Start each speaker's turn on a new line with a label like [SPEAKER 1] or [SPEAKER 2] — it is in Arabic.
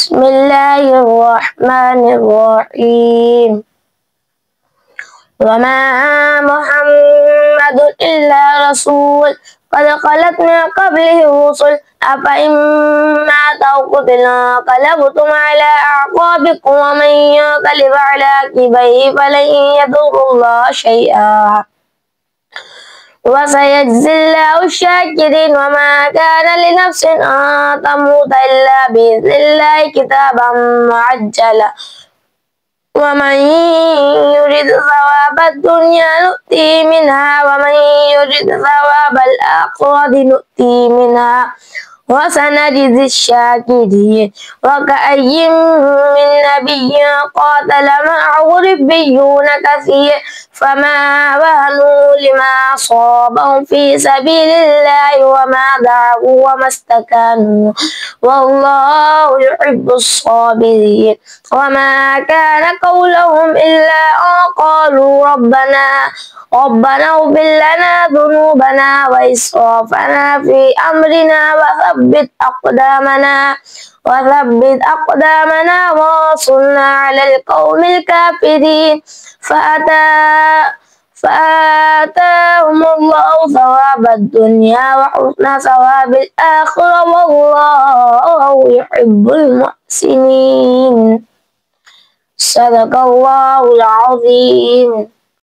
[SPEAKER 1] بسم الله الرحمن الرحيم. وما محمد إلا رسول قد خلت من قبله الرسل أفإن مات أو قتل انقلبتم على أعقابكم ومن ينقلب على عقبيه فلن يضر الله شيئا وسيجزي الله الشاكرين. وما كان لنفس أن تموت إلا بإذن الله كتابا معجلا ومن يرد ثواب الدنيا نؤتيه منها ومن يرد ثواب الآخرة نؤتيه منها وسنجزي الشاكرين. وكأي من نبي قاتل معه ربيون كثير فما وهنوا لما أصابهم في سبيل الله وما ضعفوا وما استكانوا والله يحب الصابرين. وما كان قولهم إلا أن قالوا ربنا اغفر لنا ذنوبنا وإسرافنا في أمرنا وثبت أقدامنا وانصرنا على القوم الكافرين. فآتاهم الله ثواب الدنيا وحسن ثواب الآخرة والله يحب المحسنين. صدق الله العظيم.